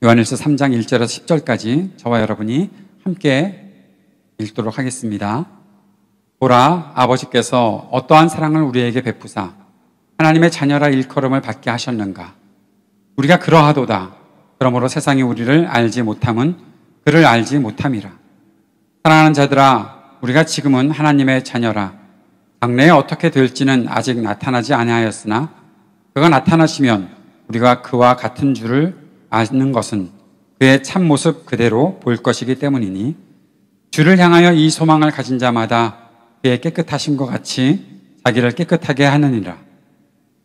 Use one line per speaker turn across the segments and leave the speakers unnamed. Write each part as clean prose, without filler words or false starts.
요한일서 3장 1절에서 10절까지 저와 여러분이 함께 읽도록 하겠습니다. 보라, 아버지께서 어떠한 사랑을 우리에게 베푸사 하나님의 자녀라 일컬음을 받게 하셨는가. 우리가 그러하도다. 그러므로 세상이 우리를 알지 못함은 그를 알지 못함이라. 사랑하는 자들아, 우리가 지금은 하나님의 자녀라. 장래에 어떻게 될지는 아직 나타나지 아니하였으나 그가 나타나시면 우리가 그와 같은 줄을 아는 것은 그의 참모습 그대로 볼 것이기 때문이니 주를 향하여 이 소망을 가진 자마다 그의 깨끗하심과 같이 자기를 깨끗하게 하느니라.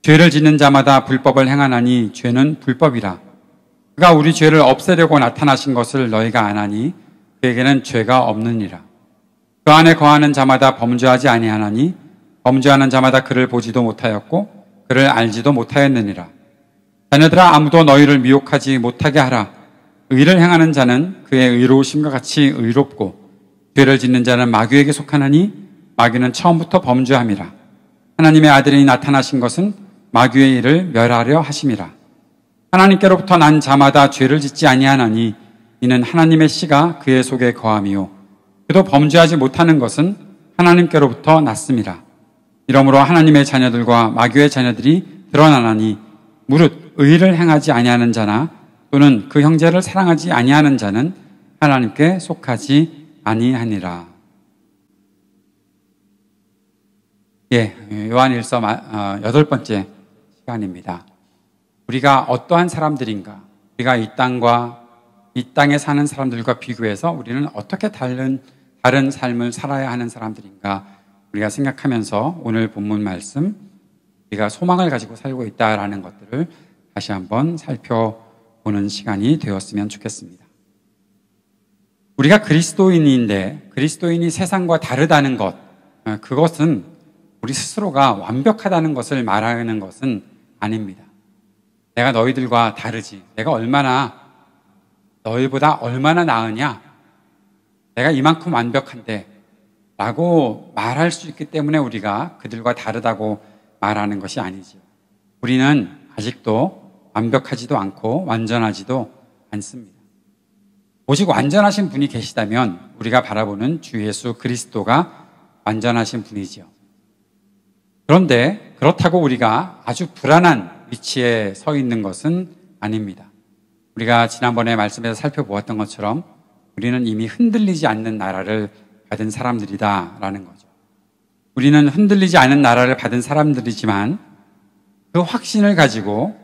죄를 짓는 자마다 불법을 행하나니 죄는 불법이라. 그가 우리 죄를 없애려고 나타나신 것을 너희가 아나니 그에게는 죄가 없느니라. 그 안에 거하는 자마다 범죄하지 아니하나니 범죄하는 자마다 그를 보지도 못하였고 그를 알지도 못하였느니라. 자녀들아, 아무도 너희를 미혹하지 못하게 하라. 의를 행하는 자는 그의 의로우심과 같이 의롭고 죄를 짓는 자는 마귀에게 속하나니 마귀는 처음부터 범죄함이라. 하나님의 아들이 나타나신 것은 마귀의 일을 멸하려 하심이라. 하나님께로부터 난 자마다 죄를 짓지 아니하나니 이는 하나님의 씨가 그의 속에 거함이요 그도 범죄하지 못하는 것은 하나님께로부터 났음이라. 이러므로 하나님의 자녀들과 마귀의 자녀들이 드러나나니 무릇 의를 행하지 아니하는 자나 또는 그 형제를 사랑하지 아니하는 자는 하나님께 속하지 아니하니라. 요한일서 8번째 시간입니다. 우리가 어떠한 사람들인가? 우리가 이 땅에 사는 사람들과 비교해서 우리는 어떻게 다른 삶을 살아야 하는 사람들인가? 우리가 생각하면서 오늘 본문 말씀, 우리가 소망을 가지고 살고 있다라는 것들을 다시 한번 살펴보는 시간이 되었으면 좋겠습니다. 우리가 그리스도인인데 그리스도인이 세상과 다르다는 것, 그것은 우리 스스로가 완벽하다는 것을 말하는 것은 아닙니다. 내가 너희들과 다르지. 내가 너희보다 얼마나 나으냐? 내가 이만큼 완벽한데 라고 말할 수 있기 때문에 우리가 그들과 다르다고 말하는 것이 아니지요. 우리는 아직도 완벽하지도 않고 완전하지도 않습니다. 오직 완전하신 분이 계시다면 우리가 바라보는 주 예수 그리스도가 완전하신 분이지요. 그런데 그렇다고 우리가 아주 불안한 위치에 서 있는 것은 아닙니다. 우리가 지난번에 말씀에서 살펴보았던 것처럼 우리는 이미 흔들리지 않는 나라를 받은 사람들이다라는 거죠. 우리는 흔들리지 않은 나라를 받은 사람들이지만 그 확신을 가지고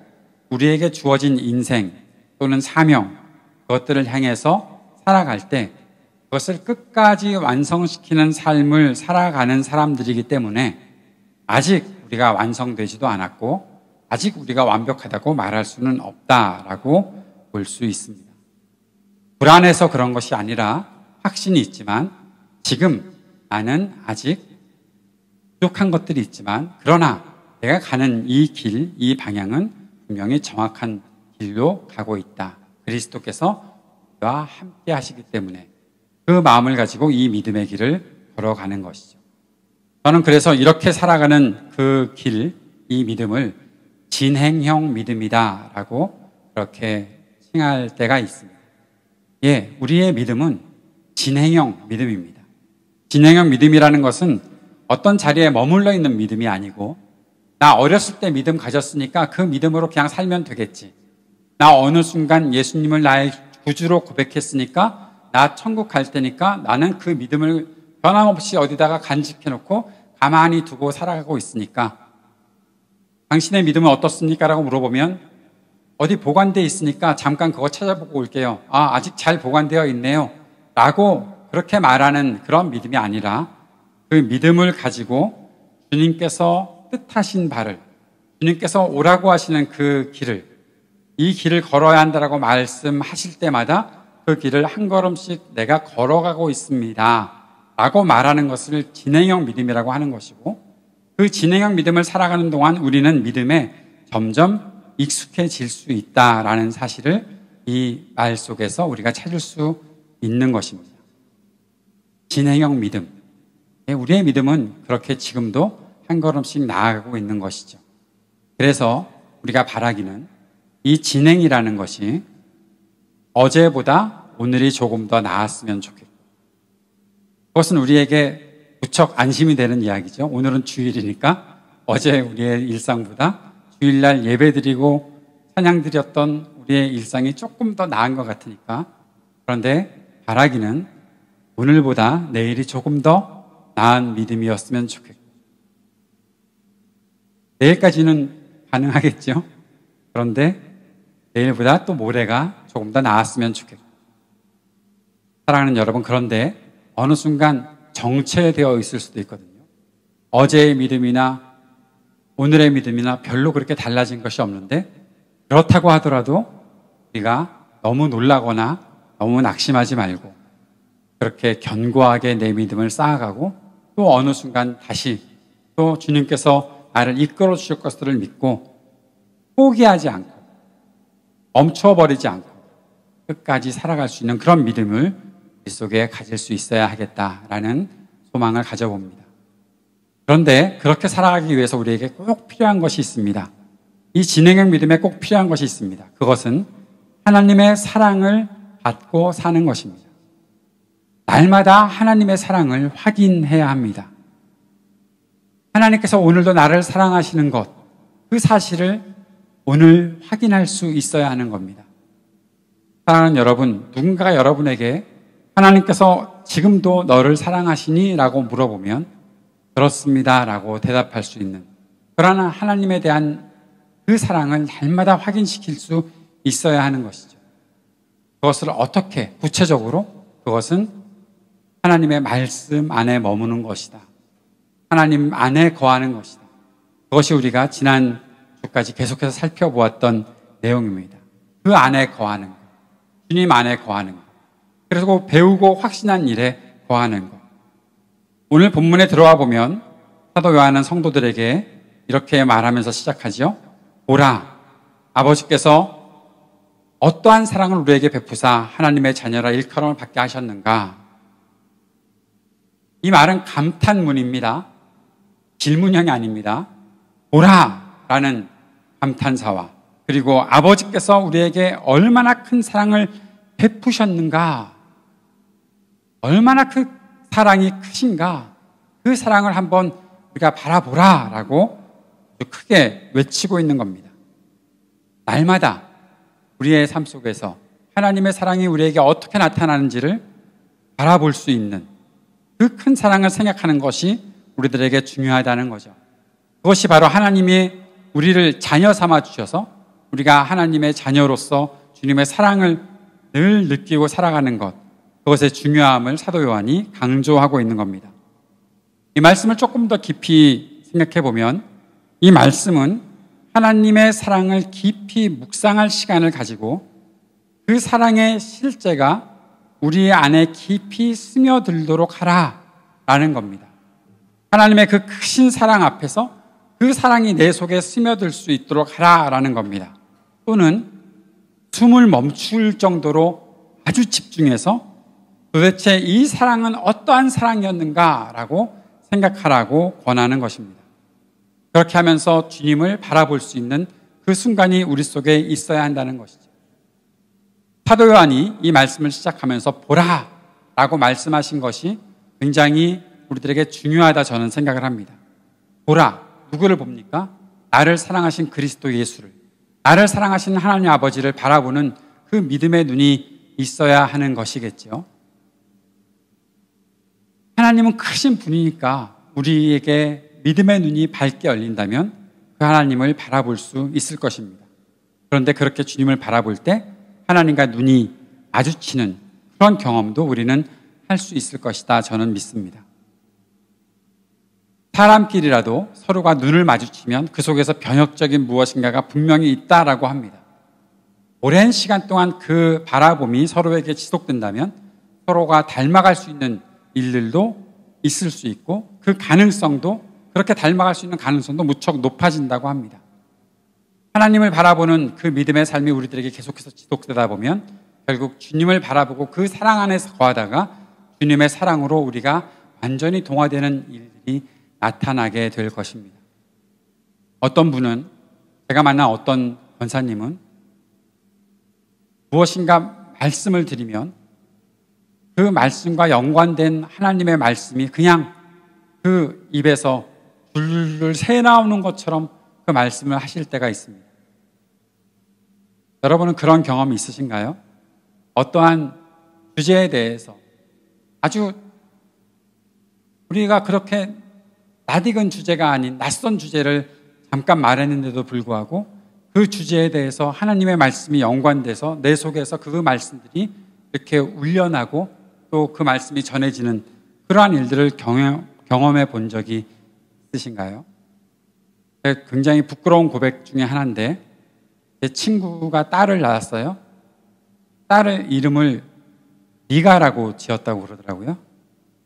우리에게 주어진 인생 또는 사명, 그것들을 향해서 살아갈 때 그것을 끝까지 완성시키는 삶을 살아가는 사람들이기 때문에 아직 우리가 완성되지도 않았고 아직 우리가 완벽하다고 말할 수는 없다라고 볼 수 있습니다. 불안해서 그런 것이 아니라 확신이 있지만 지금 나는 아직 부족한 것들이 있지만 그러나 내가 가는 이 길, 이 방향은 분명히 정확한 길로 가고 있다. 그리스도께서 나와 함께 하시기 때문에 그 마음을 가지고 이 믿음의 길을 걸어가는 것이죠. 저는 그래서 이렇게 살아가는 그 길, 이 믿음을 진행형 믿음이다라고 그렇게 칭할 때가 있습니다. 우리의 믿음은 진행형 믿음입니다. 진행형 믿음이라는 것은 어떤 자리에 머물러 있는 믿음이 아니고 나 어렸을 때 믿음 가졌으니까 그 믿음으로 그냥 살면 되겠지. 나 어느 순간 예수님을 나의 구주로 고백했으니까 나 천국 갈 테니까 나는 그 믿음을 변함없이 어디다가 간직해놓고 가만히 두고 살아가고 있으니까 당신의 믿음은 어떻습니까? 라고 물어보면 어디 보관되어 있으니까 잠깐 그거 찾아보고 올게요. 아직 잘 보관되어 있네요. 라고 그렇게 말하는 그런 믿음이 아니라 그 믿음을 가지고 주님께서 뜻하신 바를, 주님께서 오라고 하시는 그 길을, 이 길을 걸어야 한다라고 말씀하실 때마다 그 길을 한 걸음씩 내가 걸어가고 있습니다. 라고 말하는 것을 진행형 믿음이라고 하는 것이고 그 진행형 믿음을 살아가는 동안 우리는 믿음에 점점 익숙해질 수 있다라는 사실을 이 말 속에서 우리가 찾을 수 있는 것입니다. 진행형 믿음. 우리의 믿음은 그렇게 지금도 한 걸음씩 나아가고 있는 것이죠. 그래서 우리가 바라기는 이 진행이라는 것이 어제보다 오늘이 조금 더 나았으면 좋겠고, 그것은 우리에게 무척 안심이 되는 이야기죠. 오늘은 주일이니까 어제 우리의 일상보다 주일날 예배드리고 찬양드렸던 우리의 일상이 조금 더 나은 것 같으니까. 그런데 바라기는 오늘보다 내일이 조금 더 나은 믿음이었으면 좋겠고, 내일까지는 가능하겠죠. 그런데 내일보다 또 모레가 조금 더 나았으면 좋겠고. 사랑하는 여러분, 그런데 어느 순간 정체되어 있을 수도 있거든요. 어제의 믿음이나 오늘의 믿음이나 별로 그렇게 달라진 것이 없는데, 그렇다고 하더라도 우리가 너무 놀라거나 너무 낙심하지 말고 그렇게 견고하게 내 믿음을 쌓아가고, 또 어느 순간 다시 또 주님께서 나를 이끌어 주실 것을 믿고 포기하지 않고 멈춰버리지 않고 끝까지 살아갈 수 있는 그런 믿음을 우리 속에 가질 수 있어야 하겠다라는 소망을 가져봅니다. 그런데 그렇게 살아가기 위해서 우리에게 꼭 필요한 것이 있습니다. 이 진행형 믿음에 꼭 필요한 것이 있습니다. 그것은 하나님의 사랑을 받고 사는 것입니다. 날마다 하나님의 사랑을 확인해야 합니다. 하나님께서 오늘도 나를 사랑하시는 것, 그 사실을 오늘 확인할 수 있어야 하는 겁니다. 사랑하는 여러분, 누군가가 여러분에게 하나님께서 지금도 너를 사랑하시니? 라고 물어보면 그렇습니다 라고 대답할 수 있는 그러나 하나님에 대한 그 사랑을 날마다 확인시킬 수 있어야 하는 것이죠. 그것을 어떻게 구체적으로? 그것은 하나님의 말씀 안에 머무는 것이다. 하나님 안에 거하는 것이다. 그것이 우리가 지난 주까지 계속해서 살펴보았던 내용입니다. 그 안에 거하는 것, 주님 안에 거하는 것, 그리고 배우고 확신한 일에 거하는 것. 오늘 본문에 들어와 보면 사도 요한은 성도들에게 이렇게 말하면서 시작하죠. 보라, 아버지께서 어떠한 사랑을 우리에게 베푸사 하나님의 자녀라 일컬음을 받게 하셨는가. 이 말은 감탄문입니다. 질문형이 아닙니다. 보라 라는 감탄사와 그리고 아버지께서 우리에게 얼마나 큰 사랑을 베푸셨는가, 얼마나 그 사랑이 크신가, 그 사랑을 한번 우리가 바라보라 라고 크게 외치고 있는 겁니다. 날마다 우리의 삶 속에서 하나님의 사랑이 우리에게 어떻게 나타나는지를 바라볼 수 있는 그 큰 사랑을 생각하는 것이 우리들에게 중요하다는 거죠. 그것이 바로 하나님이 우리를 자녀 삼아 주셔서 우리가 하나님의 자녀로서 주님의 사랑을 늘 느끼고 살아가는 것, 그것의 중요함을 사도 요한이 강조하고 있는 겁니다. 이 말씀을 조금 더 깊이 생각해 보면 이 말씀은 하나님의 사랑을 깊이 묵상할 시간을 가지고 그 사랑의 실제가 우리 안에 깊이 스며들도록 하라라는 겁니다. 하나님의 그 크신 사랑 앞에서 그 사랑이 내 속에 스며들 수 있도록 하라라는 겁니다. 또는 숨을 멈출 정도로 아주 집중해서 도대체 이 사랑은 어떠한 사랑이었는가라고 생각하라고 권하는 것입니다. 그렇게 하면서 주님을 바라볼 수 있는 그 순간이 우리 속에 있어야 한다는 것이죠. 사도 요한이 이 말씀을 시작하면서 보라 라고 말씀하신 것이 굉장히 우리들에게 중요하다 저는 생각을 합니다. 보라, 누구를 봅니까? 나를 사랑하신 그리스도 예수를, 나를 사랑하신 하나님 아버지를 바라보는 그 믿음의 눈이 있어야 하는 것이겠죠. 하나님은 크신 분이니까 우리에게 믿음의 눈이 밝게 열린다면 그 하나님을 바라볼 수 있을 것입니다. 그런데 그렇게 주님을 바라볼 때 하나님과 눈이 마주치는 그런 경험도 우리는 할 수 있을 것이다 저는 믿습니다. 사람끼리라도 서로가 눈을 마주치면 그 속에서 변혁적인 무엇인가가 분명히 있다라고 합니다. 오랜 시간 동안 그 바라봄이 서로에게 지속된다면 서로가 닮아갈 수 있는 일들도 있을 수 있고 그 가능성도, 그렇게 닮아갈 수 있는 가능성도 무척 높아진다고 합니다. 하나님을 바라보는 그 믿음의 삶이 우리들에게 계속해서 지속되다 보면 결국 주님을 바라보고 그 사랑 안에서 거하다가 주님의 사랑으로 우리가 완전히 동화되는 일들이 나타나게 될 것입니다. 어떤 분은, 제가 만난 어떤 권사님은 무엇인가 말씀을 드리면 그 말씀과 연관된 하나님의 말씀이 그냥 그 입에서 줄줄 새 나오는 것처럼 그 말씀을 하실 때가 있습니다. 여러분은 그런 경험이 있으신가요? 어떠한 주제에 대해서 아주 우리가 그렇게 낯익은 주제가 아닌 낯선 주제를 잠깐 말했는데도 불구하고 그 주제에 대해서 하나님의 말씀이 연관돼서 내 속에서 그 말씀들이 이렇게 울려나고 또 그 말씀이 전해지는 그러한 일들을 경험해 본 적이 있으신가요? 굉장히 부끄러운 고백 중에 하나인데 제 친구가 딸을 낳았어요. 딸의 이름을 미가라고 지었다고 그러더라고요.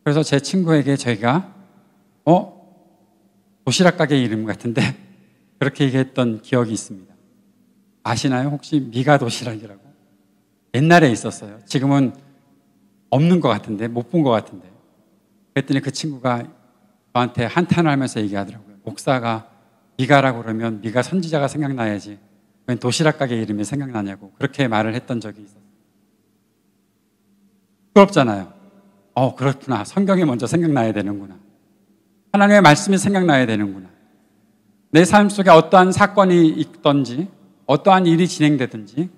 그래서 제 친구에게 저희가 도시락 가게 이름 같은데 그렇게 얘기했던 기억이 있습니다. 아시나요? 혹시 미가 도시락이라고? 옛날에 있었어요. 지금은 없는 것 같은데, 못 본 것 같은데. 그랬더니 그 친구가 저한테 한탄을 하면서 얘기하더라고요. 목사가 미가라고 그러면 미가 선지자가 생각나야지 왜 도시락 가게 이름이 생각나냐고 그렇게 말을 했던 적이 있었어요. 부끄럽잖아요. 그렇구나. 성경이 먼저 생각나야 되는구나. 하나님의 말씀이 생각나야 되는구나. 내 삶 속에 어떠한 사건이 있든지 어떠한 일이 진행되든지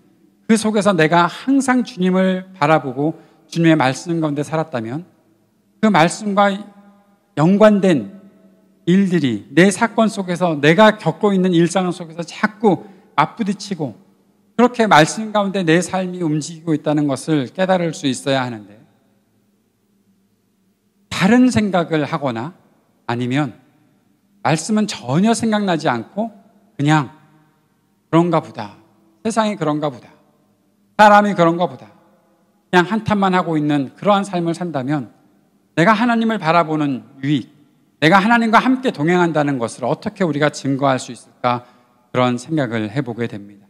그 속에서 내가 항상 주님을 바라보고 주님의 말씀 가운데 살았다면 그 말씀과 연관된 일들이 내 사건 속에서 내가 겪고 있는 일상 속에서 자꾸 맞부딪히고 그렇게 말씀 가운데 내 삶이 움직이고 있다는 것을 깨달을 수 있어야 하는데 다른 생각을 하거나 아니면 말씀은 전혀 생각나지 않고 그냥 그런가 보다. 세상이 그런가 보다. 사람이 그런가 보다. 그냥 한탄만 하고 있는 그러한 삶을 산다면 내가 하나님을 바라보는 유익, 내가 하나님과 함께 동행한다는 것을 어떻게 우리가 증거할 수 있을까 그런 생각을 해보게 됩니다.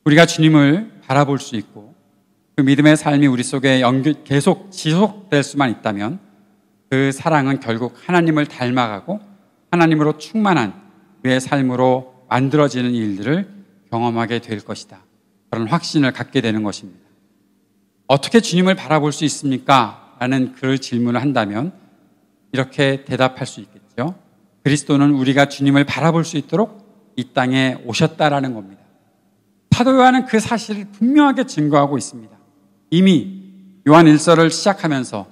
우리가 주님을 바라볼 수 있고 그 믿음의 삶이 우리 속에 계속 지속될 수만 있다면 그 사랑은 결국 하나님을 닮아가고 하나님으로 충만한 우리의 삶으로 만들어지는 일들을 경험하게 될 것이다. 그런 확신을 갖게 되는 것입니다. 어떻게 주님을 바라볼 수 있습니까? 라는 그 질문을 한다면 이렇게 대답할 수 있겠죠. 그리스도는 우리가 주님을 바라볼 수 있도록 이 땅에 오셨다라는 겁니다. 사도 요한은 그 사실을 분명하게 증거하고 있습니다. 이미 요한 1서를 시작하면서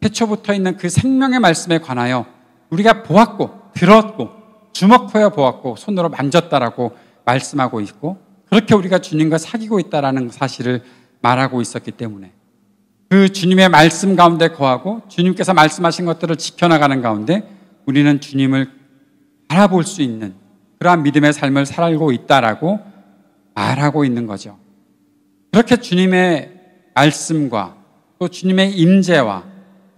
태초부터 있는 그 생명의 말씀에 관하여 우리가 보았고 들었고 주목하여 보았고 손으로 만졌다라고 말씀하고 있고 그렇게 우리가 주님과 사귀고 있다라는 사실을 말하고 있었기 때문에 그 주님의 말씀 가운데 거하고 주님께서 말씀하신 것들을 지켜나가는 가운데 우리는 주님을 바라볼 수 있는 그러한 믿음의 삶을 살고 있다라고 말하고 있는 거죠. 그렇게 주님의 말씀과 또 주님의 임재와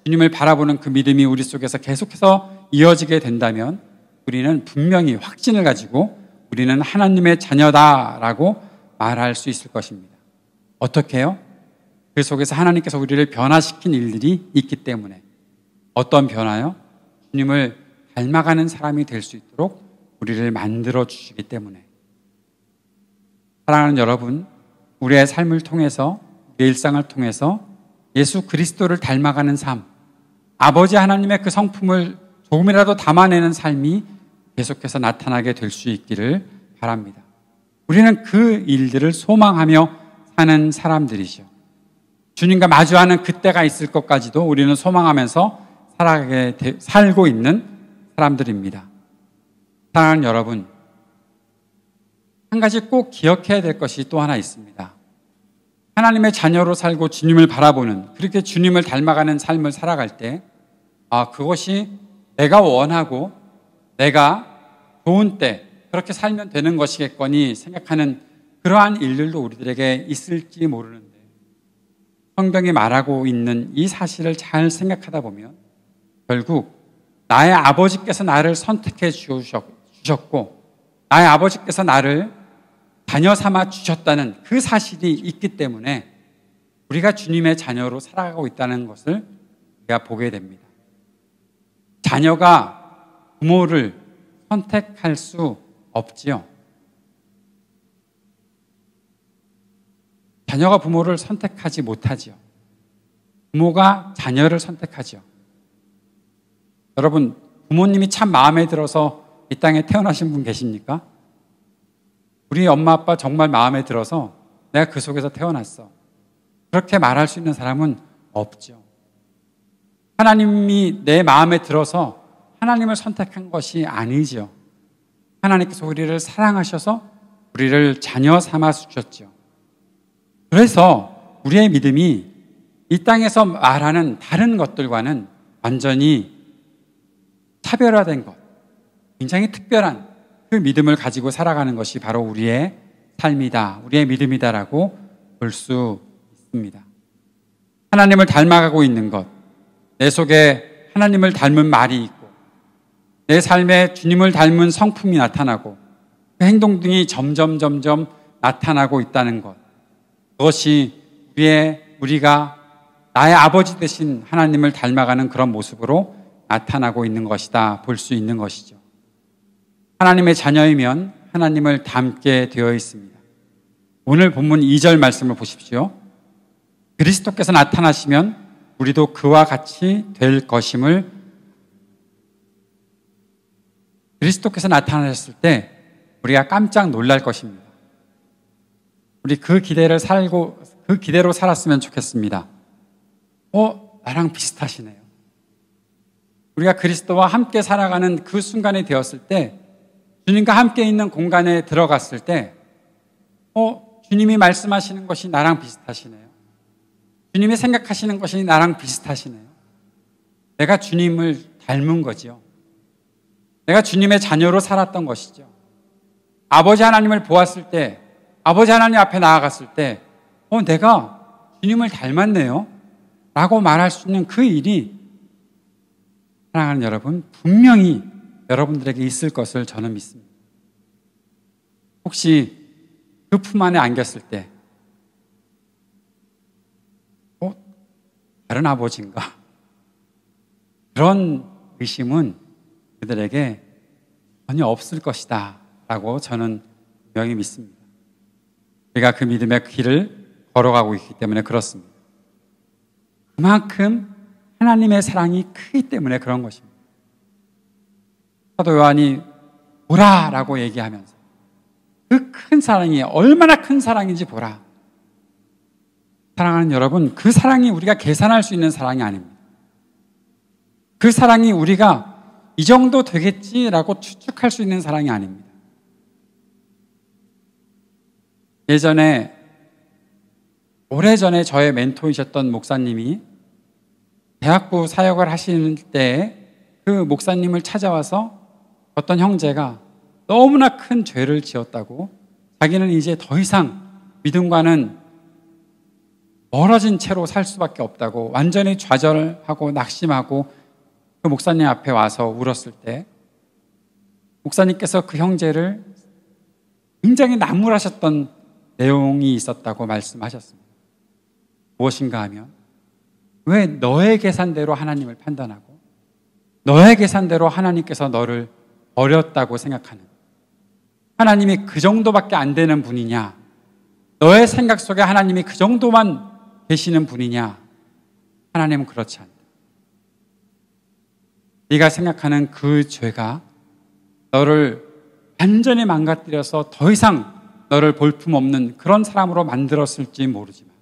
주님을 바라보는 그 믿음이 우리 속에서 계속해서 이어지게 된다면 우리는 분명히 확신을 가지고 우리는 하나님의 자녀다라고 말할 수 있을 것입니다. 어떻게 해요? 그 속에서 하나님께서 우리를 변화시킨 일들이 있기 때문에. 어떤 변화요? 주님을 닮아가는 사람이 될 수 있도록 우리를 만들어 주시기 때문에. 사랑하는 여러분, 우리의 삶을 통해서 우리의 일상을 통해서 예수 그리스도를 닮아가는 삶, 아버지 하나님의 그 성품을 조금이라도 담아내는 삶이 계속해서 나타나게 될 수 있기를 바랍니다. 우리는 그 일들을 소망하며 사는 사람들이죠. 주님과 마주하는 그때가 있을 것까지도 우리는 소망하면서 살고 있는 사람들입니다. 사랑하는 여러분, 한 가지 꼭 기억해야 될 것이 또 하나 있습니다. 하나님의 자녀로 살고 주님을 바라보는, 그렇게 주님을 닮아가는 삶을 살아갈 때 그것이 내가 원하고 내가 좋은 때 그렇게 살면 되는 것이겠거니 생각하는 그러한 일들도 우리들에게 있을지 모르는데 성경이 말하고 있는 이 사실을 잘 생각하다 보면 결국 나의 아버지께서 나를 선택해 주셨고 나의 아버지께서 나를 자녀 삼아 주셨다는 그 사실이 있기 때문에 우리가 주님의 자녀로 살아가고 있다는 것을 우리가 보게 됩니다. 자녀가 부모를 선택할 수 없지요. 자녀가 부모를 선택하지 못하지요. 부모가 자녀를 선택하지요. 여러분, 부모님이 참 마음에 들어서 이 땅에 태어나신 분 계십니까? 우리 엄마 아빠 정말 마음에 들어서 내가 그 속에서 태어났어, 그렇게 말할 수 있는 사람은 없죠. 하나님이 내 마음에 들어서 하나님을 선택한 것이 아니지요. 하나님께서 우리를 사랑하셔서 우리를 자녀 삼아 주셨죠. 그래서 우리의 믿음이 이 땅에서 말하는 다른 것들과는 완전히 차별화된 것, 굉장히 특별한 그 믿음을 가지고 살아가는 것이 바로 우리의 삶이다, 우리의 믿음이다라고 볼 수 있습니다. 하나님을 닮아가고 있는 것, 내 속에 하나님을 닮은 말이 있고 내 삶에 주님을 닮은 성품이 나타나고 그 행동 등이 점점 나타나고 있다는 것, 그것이 우리가 나의 아버지 되신 하나님을 닮아가는 그런 모습으로 나타나고 있는 것이다 볼 수 있는 것이죠. 하나님의 자녀이면 하나님을 닮게 되어 있습니다. 오늘 본문 2절 말씀을 보십시오. 그리스도께서 나타나시면 우리도 그와 같이 될 것임을, 그리스도께서 나타나셨을 때 우리가 깜짝 놀랄 것입니다. 우리 그 기대로 살았으면 좋겠습니다. 나랑 비슷하시네요. 우리가 그리스도와 함께 살아가는 그 순간이 되었을 때, 주님과 함께 있는 공간에 들어갔을 때 주님이 말씀하시는 것이 나랑 비슷하시네요. 주님이 생각하시는 것이 나랑 비슷하시네요. 내가 주님을 닮은 거지요. 내가 주님의 자녀로 살았던 것이죠. 아버지 하나님을 보았을 때, 아버지 하나님 앞에 나아갔을 때 내가 주님을 닮았네요 라고 말할 수 있는 그 일이, 사랑하는 여러분, 분명히 여러분들에게 있을 것을 저는 믿습니다. 혹시 그 품 안에 안겼을 때 다른 아버지인가? 그런 의심은 그들에게 전혀 없을 것이다 라고 저는 분명히 믿습니다. 우리가 그 믿음의 길을 걸어가고 있기 때문에 그렇습니다. 그만큼 하나님의 사랑이 크기 때문에 그런 것입니다. 사도 요한이 보라 라고 얘기하면서 그 큰 사랑이 얼마나 큰 사랑인지 보라. 사랑하는 여러분, 그 사랑이 우리가 계산할 수 있는 사랑이 아닙니다. 그 사랑이 우리가 이 정도 되겠지라고 추측할 수 있는 사랑이 아닙니다. 오래전에 저의 멘토이셨던 목사님이 대학부 사역을 하시는 때 그 목사님을 찾아와서 어떤 형제가 너무나 큰 죄를 지었다고, 자기는 이제 더 이상 믿음과는 멀어진 채로 살 수밖에 없다고 완전히 좌절하고 낙심하고 그 목사님 앞에 와서 울었을 때, 목사님께서 그 형제를 굉장히 나무라셨던 내용이 있었다고 말씀하셨습니다. 무엇인가 하면, 왜 너의 계산대로 하나님을 판단하고 너의 계산대로 하나님께서 너를 버렸다고 생각하는, 하나님이 그 정도밖에 안 되는 분이냐, 너의 생각 속에 하나님이 그 정도만 계시는 분이냐? 하나님은 그렇지 않다. 네가 생각하는 그 죄가 너를 완전히 망가뜨려서 더 이상 너를 볼품없는 그런 사람으로 만들었을지 모르지만,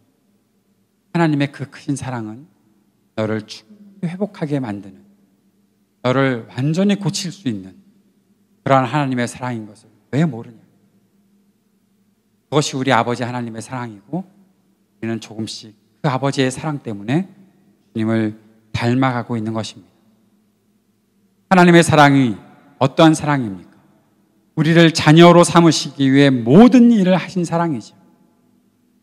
하나님의 그 크신 사랑은 너를 충분히 회복하게 만드는, 너를 완전히 고칠 수 있는 그러한 하나님의 사랑인 것을 왜 모르냐? 그것이 우리 아버지 하나님의 사랑이고, 우리는 조금씩 그 아버지의 사랑 때문에 주님을 닮아가고 있는 것입니다. 하나님의 사랑이 어떠한 사랑입니까? 우리를 자녀로 삼으시기 위해 모든 일을 하신 사랑이죠.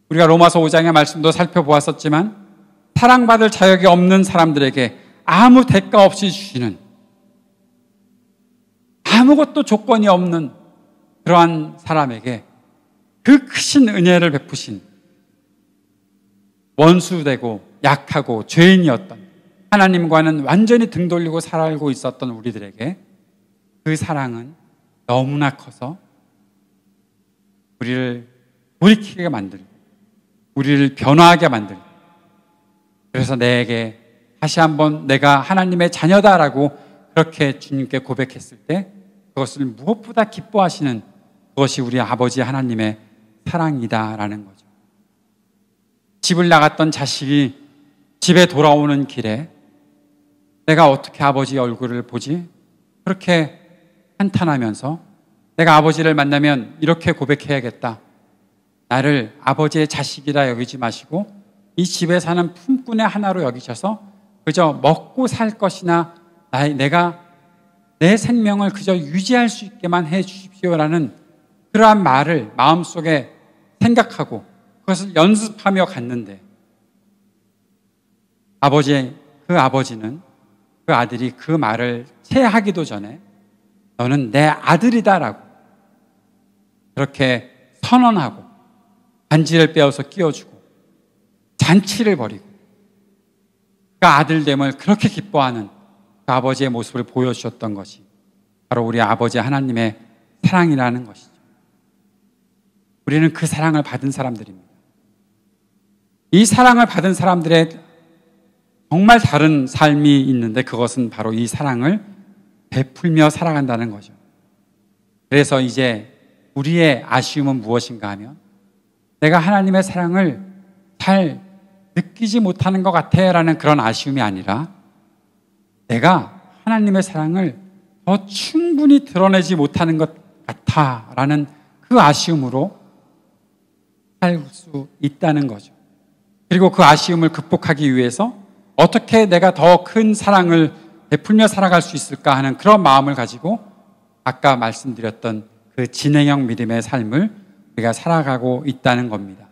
우리가 로마서 5장의 말씀도 살펴보았었지만, 사랑받을 자격이 없는 사람들에게 아무 대가 없이 주시는, 아무것도 조건이 없는 그러한 사람에게 그 크신 은혜를 베푸신, 원수되고 약하고 죄인이었던, 하나님과는 완전히 등 돌리고 살아가고 있었던 우리들에게 그 사랑은 너무나 커서 우리를 돌이키게 만들고 우리를 변화하게 만들고, 그래서 내게 다시 한번 내가 하나님의 자녀다라고 그렇게 주님께 고백했을 때 그것을 무엇보다 기뻐하시는 그것이 우리 아버지 하나님의 사랑이다라는 거죠. 집을 나갔던 자식이 집에 돌아오는 길에 내가 어떻게 아버지 얼굴을 보지? 그렇게 한탄하면서 내가 아버지를 만나면 이렇게 고백해야겠다. 나를 아버지의 자식이라 여기지 마시고 이 집에 사는 품꾼의 하나로 여기셔서 그저 먹고 살 것이나 내가 내 생명을 그저 유지할 수 있게만 해 주십시오라는 그러한 말을 마음속에 생각하고 그것을 연습하며 갔는데 그 아버지는 그 아들이 그 말을 채 하기도 전에 너는 내 아들이다라고 그렇게 선언하고 반지를 빼어서 끼워주고 잔치를 벌이고 그 아들됨을 그렇게 기뻐하는 그 아버지의 모습을 보여주셨던 것이 바로 우리 아버지 하나님의 사랑이라는 것이죠. 우리는 그 사랑을 받은 사람들입니다. 이 사랑을 받은 사람들의 정말 다른 삶이 있는데 그것은 바로 이 사랑을 베풀며 살아간다는 거죠. 그래서 이제 우리의 아쉬움은 무엇인가 하면 내가 하나님의 사랑을 잘 느끼지 못하는 것 같아 라는 그런 아쉬움이 아니라 내가 하나님의 사랑을 더 충분히 드러내지 못하는 것 같아 라는 그 아쉬움으로 살 수 있다는 거죠. 그리고 그 아쉬움을 극복하기 위해서 어떻게 내가 더 큰 사랑을 베풀며 살아갈 수 있을까 하는 그런 마음을 가지고 아까 말씀드렸던 그 진행형 믿음의 삶을 우리가 살아가고 있다는 겁니다.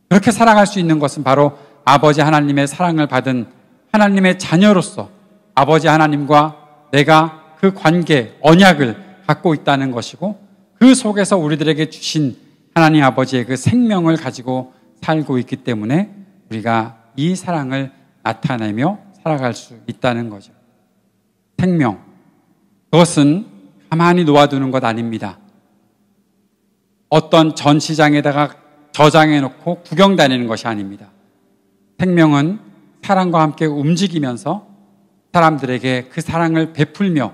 그렇게 살아갈 수 있는 것은 바로 아버지 하나님의 사랑을 받은 하나님의 자녀로서 아버지 하나님과 내가 그 관계, 언약을 갖고 있다는 것이고 그 속에서 우리들에게 주신 하나님 아버지의 그 생명을 가지고 살고 있기 때문에 우리가 이 사랑을 나타내며 살아갈 수 있다는 거죠. 생명, 그것은 가만히 놓아두는 것 아닙니다. 어떤 전시장에다가 저장해 놓고 구경 다니는 것이 아닙니다. 생명은 사랑과 함께 움직이면서 사람들에게 그 사랑을 베풀며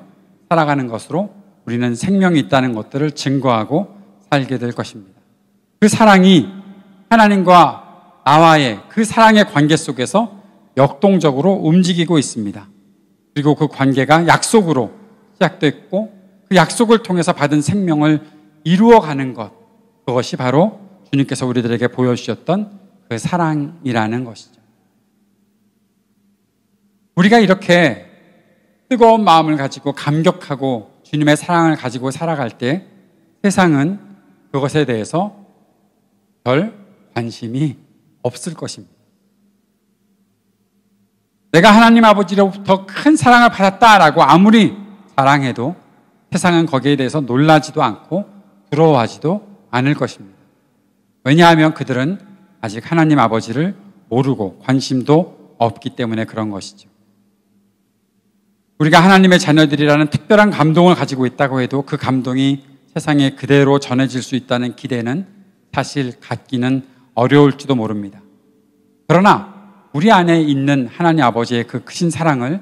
살아가는 것으로 우리는 생명이 있다는 것들을 증거하고 살게 될 것입니다. 그 사랑이 하나님과 나와의 그 사랑의 관계 속에서 역동적으로 움직이고 있습니다. 그리고 그 관계가 약속으로 시작됐고 그 약속을 통해서 받은 생명을 이루어가는 것, 그것이 바로 주님께서 우리들에게 보여주셨던 그 사랑이라는 것이죠. 우리가 이렇게 뜨거운 마음을 가지고 감격하고 주님의 사랑을 가지고 살아갈 때 세상은 그것에 대해서 별 관심이 없을 것입니다. 내가 하나님 아버지로부터 큰 사랑을 받았다라고 아무리 자랑해도 세상은 거기에 대해서 놀라지도 않고 부러워하지도 않을 것입니다. 왜냐하면 그들은 아직 하나님 아버지를 모르고 관심도 없기 때문에 그런 것이죠. 우리가 하나님의 자녀들이라는 특별한 감동을 가지고 있다고 해도 그 감동이 세상에 그대로 전해질 수 있다는 기대는 사실 갖기는 어려울지도 모릅니다. 그러나 우리 안에 있는 하나님 아버지의 그 크신 사랑을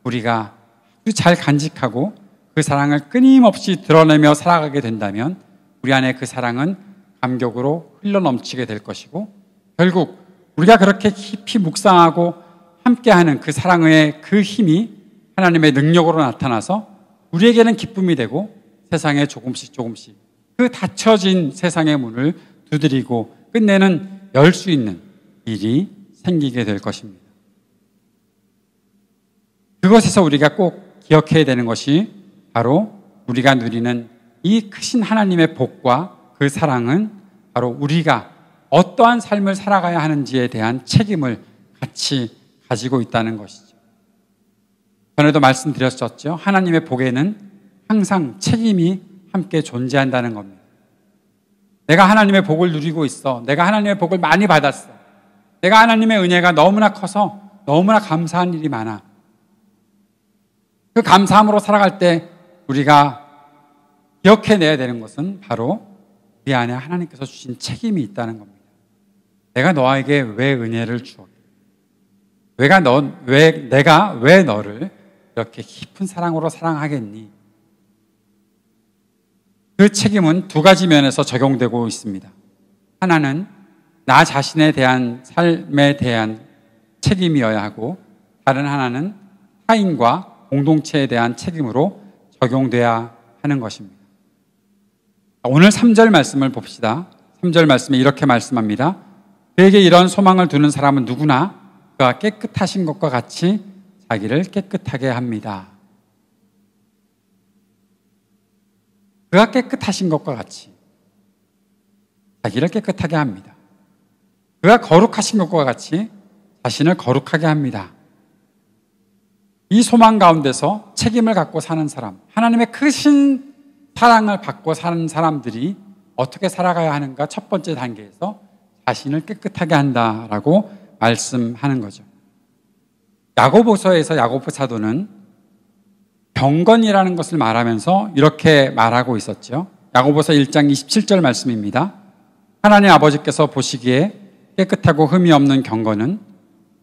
우리가 아주 잘 간직하고 그 사랑을 끊임없이 드러내며 살아가게 된다면 우리 안에 그 사랑은 감격으로 흘러넘치게 될 것이고 결국 우리가 그렇게 깊이 묵상하고 함께하는 그 사랑의 그 힘이 하나님의 능력으로 나타나서 우리에게는 기쁨이 되고 세상에 조금씩 그 닫혀진 세상의 문을 두드리고 끝내는 열 수 있는 일이 생기게 될 것입니다. 그것에서 우리가 꼭 기억해야 되는 것이 바로 우리가 누리는 이 크신 하나님의 복과 그 사랑은 바로 우리가 어떠한 삶을 살아가야 하는지에 대한 책임을 같이 가지고 있다는 것이죠. 전에도 말씀드렸었죠. 하나님의 복에는 항상 책임이 함께 존재한다는 겁니다. 내가 하나님의 복을 누리고 있어. 내가 하나님의 복을 많이 받았어. 내가 하나님의 은혜가 너무나 커서 너무나 감사한 일이 많아. 그 감사함으로 살아갈 때 우리가 기억해내야 되는 것은 바로 우리 안에 하나님께서 주신 책임이 있다는 겁니다. 내가 너에게 왜 은혜를 주었겠니? 내가 왜 너를 이렇게 깊은 사랑으로 사랑하겠니? 그 책임은 두 가지 면에서 적용되고 있습니다. 하나는 나 자신에 대한 삶에 대한 책임이어야 하고, 다른 하나는 타인과 공동체에 대한 책임으로 적용돼야 하는 것입니다. 오늘 3절 말씀을 봅시다. 3절 말씀에 이렇게 말씀합니다. 그에게 이런 소망을 두는 사람은 누구나 그가 깨끗하신 것과 같이 자기를 깨끗하게 합니다. 그가 깨끗하신 것과 같이 자기를 깨끗하게 합니다. 그가 거룩하신 것과 같이 자신을 거룩하게 합니다. 이 소망 가운데서 책임을 갖고 사는 사람, 하나님의 크신 사랑을 받고 사는 사람들이 어떻게 살아가야 하는가, 첫 번째 단계에서 자신을 깨끗하게 한다라고 말씀하는 거죠. 야고보서에서 야고보 사도는 경건이라는 것을 말하면서 이렇게 말하고 있었죠. 야고보서 1장 27절 말씀입니다. 하나님 아버지께서 보시기에 깨끗하고 흠이 없는 경건은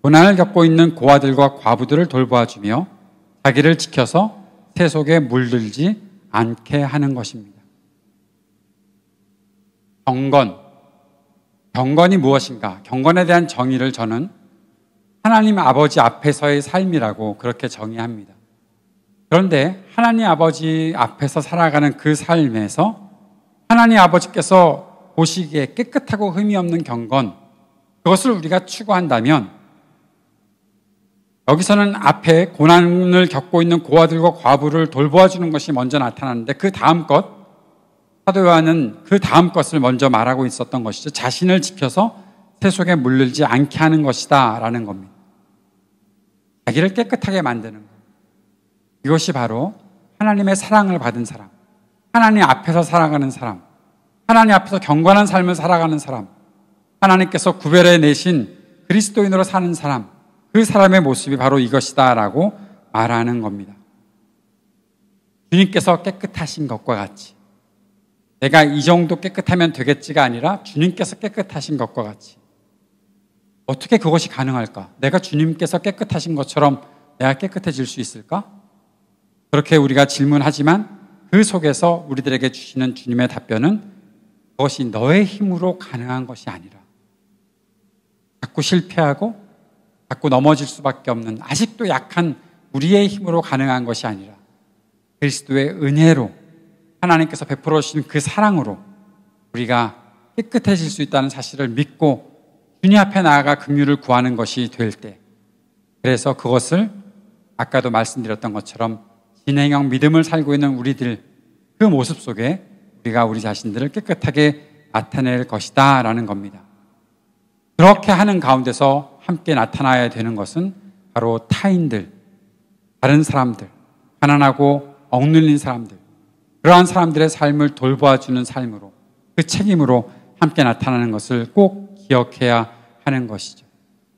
고난을 겪고 있는 고아들과 과부들을 돌보아주며 자기를 지켜서 세 속에 물들지 않게 하는 것입니다. 경건이 무엇인가? 경건에 대한 정의를 저는 하나님 아버지 앞에서의 삶이라고 그렇게 정의합니다. 그런데 하나님 아버지 앞에서 살아가는 그 삶에서 하나님 아버지께서 보시기에 깨끗하고 흠이 없는 경건, 그것을 우리가 추구한다면 여기서는 앞에 고난을 겪고 있는 고아들과 과부를 돌보아주는 것이 먼저 나타나는데, 그 다음 것, 사도 요한은 그 다음 것을 먼저 말하고 있었던 것이죠. 자신을 지켜서 세 속에 물들지 않게 하는 것이다 라는 겁니다. 자기를 깨끗하게 만드는 것, 이것이 바로 하나님의 사랑을 받은 사람, 하나님 앞에서 살아가는 사람, 하나님 앞에서 경건한 삶을 살아가는 사람, 하나님께서 구별해 내신 그리스도인으로 사는 사람, 그 사람의 모습이 바로 이것이다 라고 말하는 겁니다. 주님께서 깨끗하신 것과 같이, 내가 이 정도 깨끗하면 되겠지가 아니라 주님께서 깨끗하신 것과 같이. 어떻게 그것이 가능할까? 내가 주님께서 깨끗하신 것처럼 내가 깨끗해질 수 있을까? 그렇게 우리가 질문하지만 그 속에서 우리들에게 주시는 주님의 답변은 그것이 너의 힘으로 가능한 것이 아니라, 자꾸 실패하고 자꾸 넘어질 수밖에 없는 아직도 약한 우리의 힘으로 가능한 것이 아니라 그리스도의 은혜로, 하나님께서 베풀어 주신 그 사랑으로 우리가 깨끗해질 수 있다는 사실을 믿고 주님 앞에 나아가 긍휼을 구하는 것이 될 때, 그래서 그것을 아까도 말씀드렸던 것처럼 진행형 믿음을 살고 있는 우리들, 그 모습 속에 우리가 우리 자신들을 깨끗하게 나타낼 것이다 라는 겁니다. 그렇게 하는 가운데서 함께 나타나야 되는 것은 바로 타인들, 다른 사람들, 가난하고 억눌린 사람들, 그러한 사람들의 삶을 돌보아주는 삶으로, 그 책임으로 함께 나타나는 것을 꼭 기억해야 하는 것이죠.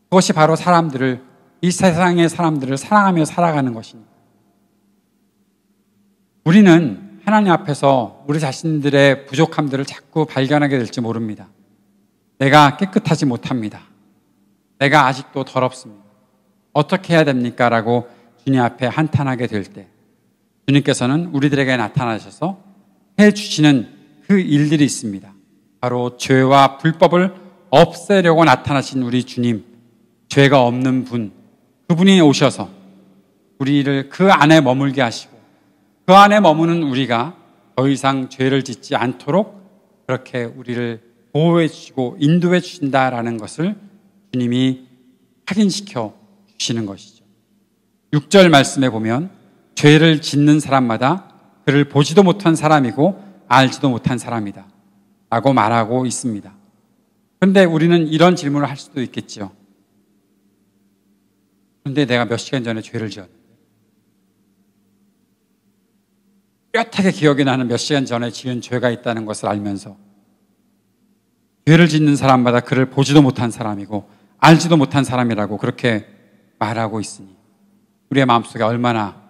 그것이 바로 사람들을, 이 세상의 사람들을 사랑하며 살아가는 것입니다. 우리는 하나님 앞에서 우리 자신들의 부족함들을 자꾸 발견하게 될지 모릅니다. 내가 깨끗하지 못합니다. 내가 아직도 더럽습니다. 어떻게 해야 됩니까? 라고 주님 앞에 한탄하게 될 때, 주님께서는 우리들에게 나타나셔서 해주시는 그 일들이 있습니다. 바로 죄와 불법을 없애려고 나타나신 우리 주님, 죄가 없는 분, 그분이 오셔서 우리를 그 안에 머물게 하시고, 그 안에 머무는 우리가 더 이상 죄를 짓지 않도록 그렇게 우리를 보호해 주시고 인도해 주신다라는 것을 주님이 확인시켜 주시는 것이죠. 6절 말씀에 보면 죄를 짓는 사람마다 그를 보지도 못한 사람이고 알지도 못한 사람이다 라고 말하고 있습니다. 그런데 우리는 이런 질문을 할 수도 있겠죠. 그런데 내가 몇 시간 전에 죄를 지었는데, 뼈하게 기억이 나는 몇 시간 전에 지은 죄가 있다는 것을 알면서 죄를 짓는 사람마다 그를 보지도 못한 사람이고 알지도 못한 사람이라고 그렇게 말하고 있으니 우리의 마음속에 얼마나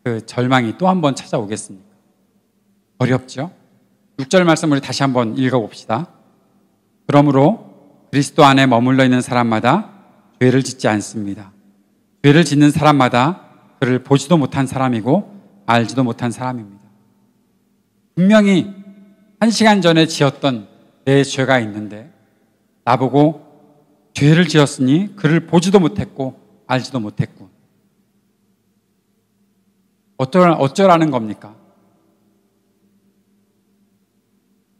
그 절망이 또 한 번 찾아오겠습니까? 어렵죠? 6절 말씀 우리 다시 한번 읽어봅시다. 그러므로 그리스도 안에 머물러 있는 사람마다 죄를 짓지 않습니다. 죄를 짓는 사람마다 그를 보지도 못한 사람이고 알지도 못한 사람입니다. 분명히 1시간 전에 지었던 내 죄가 있는데 나보고 죄를 지었으니 그를 보지도 못했고 알지도 못했군. 어쩌라는 겁니까?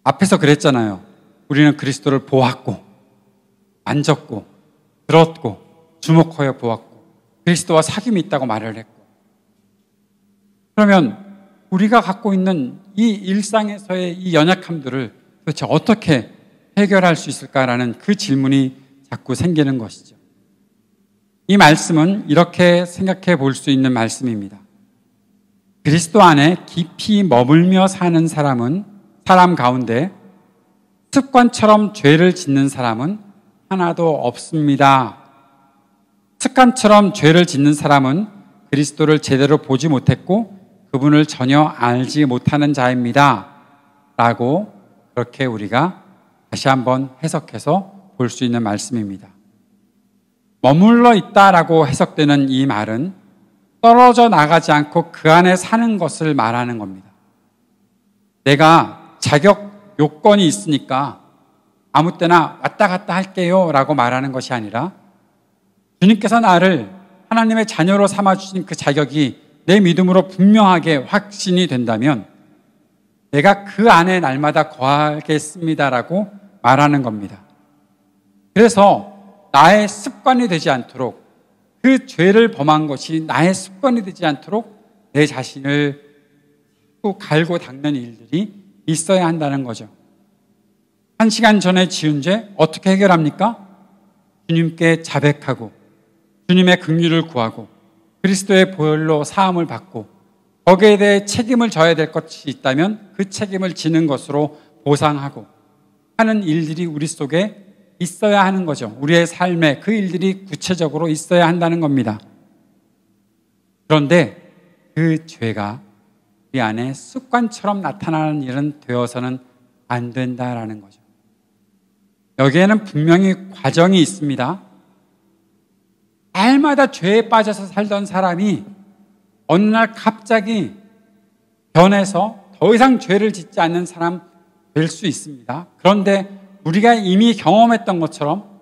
앞에서 그랬잖아요. 우리는 그리스도를 보았고 만졌고 들었고 주목하여 보았고 그리스도와 사귐이 있다고 말을 했고, 그러면 우리가 갖고 있는 이 일상에서의 이 연약함들을 도대체 어떻게 해결할 수 있을까라는 그 질문이 자꾸 생기는 것이죠. 이 말씀은 이렇게 생각해 볼 수 있는 말씀입니다. 그리스도 안에 깊이 머물며 사는 사람 가운데 습관처럼 죄를 짓는 사람은 하나도 없습니다. 습관처럼 죄를 짓는 사람은 그리스도를 제대로 보지 못했고 그분을 전혀 알지 못하는 자입니다. 라고 그렇게 우리가 다시 한번 해석해서 볼 수 있는 말씀입니다. 머물러 있다라고 해석되는 이 말은 떨어져 나가지 않고 그 안에 사는 것을 말하는 겁니다. 내가 자격 요건이 있으니까 아무 때나 왔다 갔다 할게요 라고 말하는 것이 아니라, 주님께서 나를 하나님의 자녀로 삼아주신 그 자격이 내 믿음으로 분명하게 확신이 된다면 내가 그 안에 날마다 거하겠습니다라고 말하는 겁니다. 그래서 나의 습관이 되지 않도록, 그 죄를 범한 것이 나의 습관이 되지 않도록 내 자신을 또 갈고 닦는 일들이 있어야 한다는 거죠. 1시간 전에 지은 죄 어떻게 해결합니까? 주님께 자백하고 주님의 긍휼을 구하고 그리스도의 보혈로 사함을 받고 거기에 대해 책임을 져야 될 것이 있다면 그 책임을 지는 것으로 보상하고 하는 일들이 우리 속에 있어야 하는 거죠. 우리의 삶에 그 일들이 구체적으로 있어야 한다는 겁니다. 그런데 그 죄가 우리 안에 습관처럼 나타나는 일은 되어서는 안 된다라는 거죠. 여기에는 분명히 과정이 있습니다. 날마다 죄에 빠져서 살던 사람이 어느 날 갑자기 변해서 더 이상 죄를 짓지 않는 사람 될 수 있습니다. 그런데 우리가 이미 경험했던 것처럼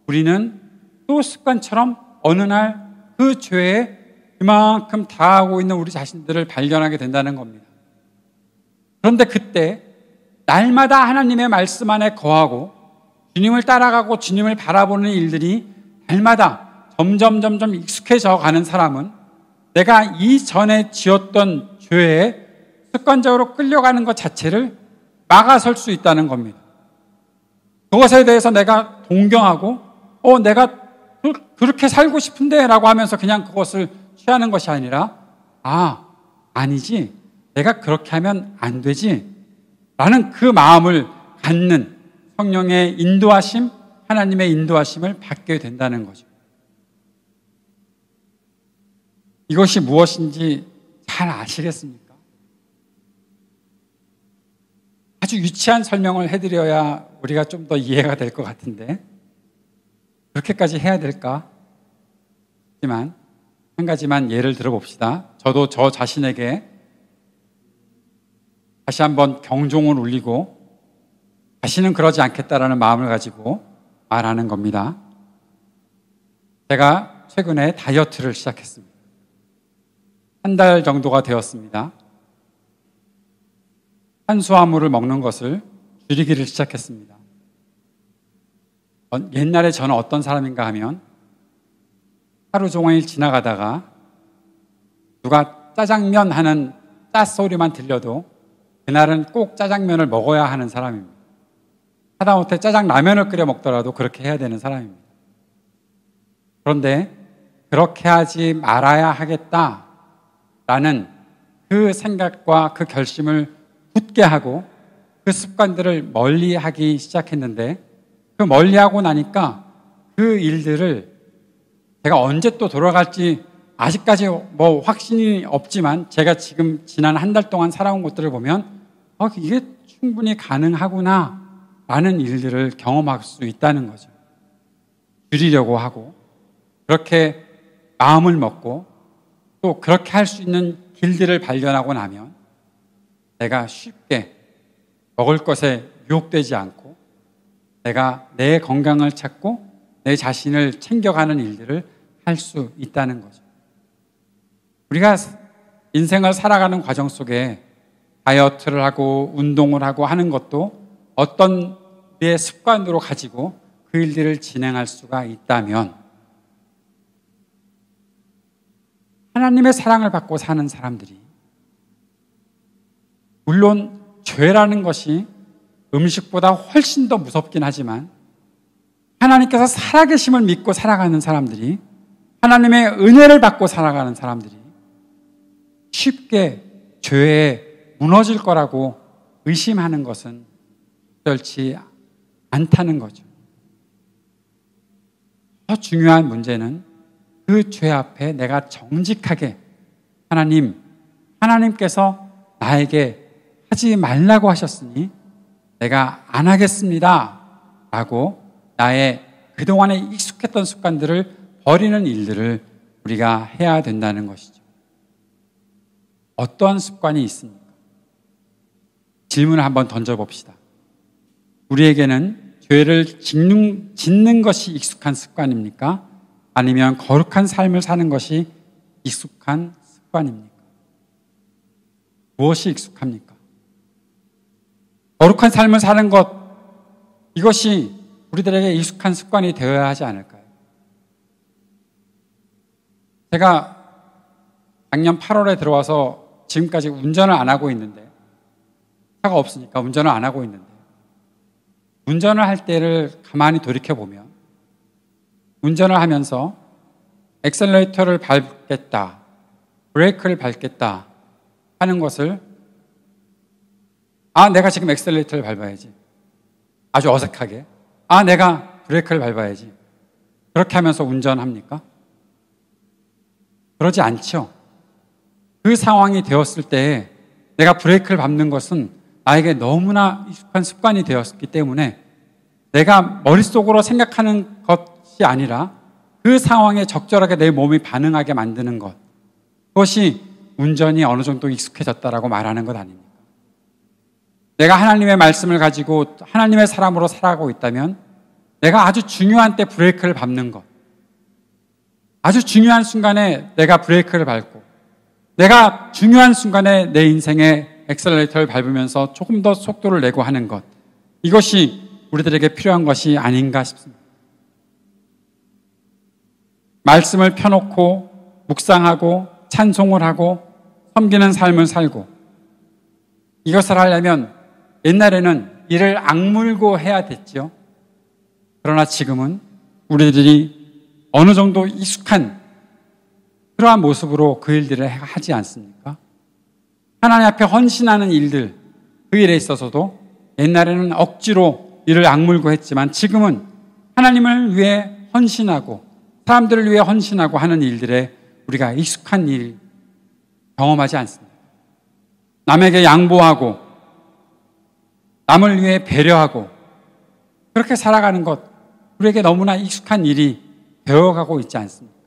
우리는 또 습관처럼 어느 날 그 죄에 그만큼 다하고 있는 우리 자신들을 발견하게 된다는 겁니다. 그런데 그때 날마다 하나님의 말씀 안에 거하고 주님을 따라가고 주님을 바라보는 일들이 날마다 점점 익숙해져 가는 사람은 내가 이전에 지었던 죄에 습관적으로 끌려가는 것 자체를 막아설 수 있다는 겁니다. 그것에 대해서 내가 동경하고 내가 그렇게 살고 싶은데 라고 하면서 그냥 그것을 취하는 것이 아니라 아니지, 내가 그렇게 하면 안 되지 라는 그 마음을 갖는 성령의 인도하심, 하나님의 인도하심을 받게 된다는 거죠. 이것이 무엇인지 잘 아시겠습니까? 아주 유치한 설명을 해드려야 우리가 좀 더 이해가 될 것 같은데 그렇게까지 해야 될까? 하지만 한 가지만 예를 들어봅시다. 저도 저 자신에게 다시 한번 경종을 울리고 다시는 그러지 않겠다라는 마음을 가지고 말하는 겁니다. 제가 최근에 다이어트를 시작했습니다. 1달 정도가 되었습니다. 탄수화물을 먹는 것을 줄이기를 시작했습니다. 옛날에 저는 어떤 사람인가 하면 하루 종일 지나가다가 누가 짜장면 하는 짜소리만 들려도 그날은 꼭 짜장면을 먹어야 하는 사람입니다. 하다못해 짜장라면을 끓여 먹더라도 그렇게 해야 되는 사람입니다. 그런데 그렇게 하지 말아야 하겠다라는 그 생각과 그 결심을 굳게 하고 그 습관들을 멀리하기 시작했는데, 그 멀리하고 나니까 그 일들을 제가 언제 또 돌아갈지 아직까지 뭐 확신이 없지만 제가 지금 지난 1달 동안 살아온 것들을 보면 이게 충분히 가능하구나 라는 일들을 경험할 수 있다는 거죠. 줄이려고 하고 그렇게 마음을 먹고 또 그렇게 할 수 있는 길들을 발견하고 나면 내가 쉽게 먹을 것에 유혹되지 않고 내가 내 건강을 찾고 내 자신을 챙겨가는 일들을 할 수 있다는 거죠. 우리가 인생을 살아가는 과정 속에 다이어트를 하고 운동을 하고 하는 것도 어떤 내 습관으로 가지고 그 일들을 진행할 수가 있다면 하나님의 사랑을 받고 사는 사람들이 물론 죄라는 것이 음식보다 훨씬 더 무섭긴 하지만 하나님께서 살아계심을 믿고 살아가는 사람들이 하나님의 은혜를 받고 살아가는 사람들이 쉽게 죄에 무너질 거라고 의심하는 것은 적절치 않다는 거죠. 더 중요한 문제는 그 죄 앞에 내가 정직하게 하나님께서 나에게 하지 말라고 하셨으니 내가 안 하겠습니다 라고 나의 그동안에 익숙했던 습관들을 버리는 일들을 우리가 해야 된다는 것이죠. 어떠한 습관이 있습니까? 질문을 한번 던져봅시다. 우리에게는 죄를 짓는 것이 익숙한 습관입니까? 아니면 거룩한 삶을 사는 것이 익숙한 습관입니까? 무엇이 익숙합니까? 거룩한 삶을 사는 것, 이것이 우리들에게 익숙한 습관이 되어야 하지 않을까요? 제가 작년 8월에 들어와서 지금까지 운전을 안 하고 있는데, 차가 없으니까 운전을 안 하고 있는데, 운전을 할 때를 가만히 돌이켜보면 운전을 하면서 엑셀레이터를 밟겠다, 브레이크를 밟겠다 하는 것을 내가 지금 엑셀레이터를 밟아야지. 아주 어색하게. 내가 브레이크를 밟아야지. 그렇게 하면서 운전합니까? 그러지 않죠. 그 상황이 되었을 때 내가 브레이크를 밟는 것은 나에게 너무나 익숙한 습관이 되었기 때문에 내가 머릿속으로 생각하는 것이 아니라 그 상황에 적절하게 내 몸이 반응하게 만드는 것, 그것이 운전이 어느 정도 익숙해졌다라고 말하는 것 아닙니까? 내가 하나님의 말씀을 가지고 하나님의 사람으로 살아가고 있다면 내가 아주 중요한 때 브레이크를 밟는 것, 아주 중요한 순간에 내가 브레이크를 밟고 내가 중요한 순간에 내 인생에 엑셀레이터를 밟으면서 조금 더 속도를 내고 하는 것, 이것이 우리들에게 필요한 것이 아닌가 싶습니다. 말씀을 펴놓고 묵상하고 찬송을 하고 섬기는 삶을 살고, 이것을 하려면 옛날에는 이를 악물고 해야 됐죠. 그러나 지금은 우리들이 어느 정도 익숙한 그러한 모습으로 그 일들을 하지 않습니까? 하나님 앞에 헌신하는 일들, 그 일에 있어서도 옛날에는 억지로 이를 악물고 했지만 지금은 하나님을 위해 헌신하고 사람들을 위해 헌신하고 하는 일들에 우리가 익숙한 일 경험하지 않습니다. 남에게 양보하고 남을 위해 배려하고 그렇게 살아가는 것, 우리에게 너무나 익숙한 일이 되어가고 있지 않습니까?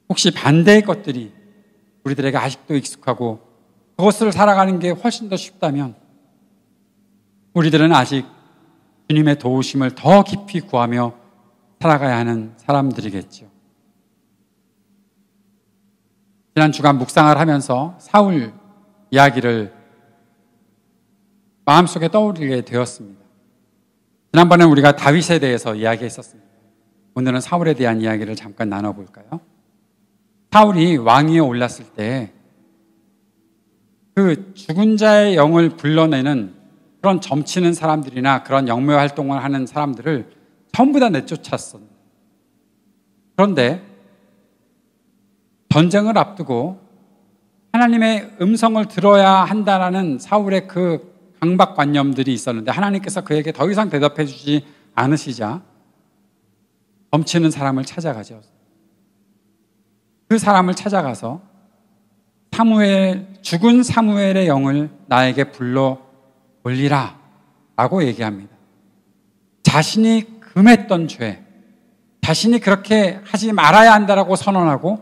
혹시 반대의 것들이 우리들에게 아직도 익숙하고 그것을 살아가는 게 훨씬 더 쉽다면 우리들은 아직 주님의 도우심을 더 깊이 구하며 살아가야 하는 사람들이겠죠. 지난 주간 묵상을 하면서 사울 이야기를 마음속에 떠오르게 되었습니다. 지난번에 우리가 다윗에 대해서 이야기했었습니다. 오늘은 사울에 대한 이야기를 잠깐 나눠볼까요? 사울이 왕위에 올랐을 때 그 죽은 자의 영을 불러내는 그런 점치는 사람들이나 그런 영묘 활동을 하는 사람들을 전부 다 내쫓았습니다. 그런데 전쟁을 앞두고 하나님의 음성을 들어야 한다라는 사울의 그 강박관념들이 있었는데 하나님께서 그에게 더 이상 대답해 주지 않으시자 점치는 사람을 찾아가죠. 그 사람을 찾아가서 죽은 사무엘의 영을 나에게 불러 올리라 라고 얘기합니다. 자신이 금했던 죄, 자신이 그렇게 하지 말아야 한다라고 선언하고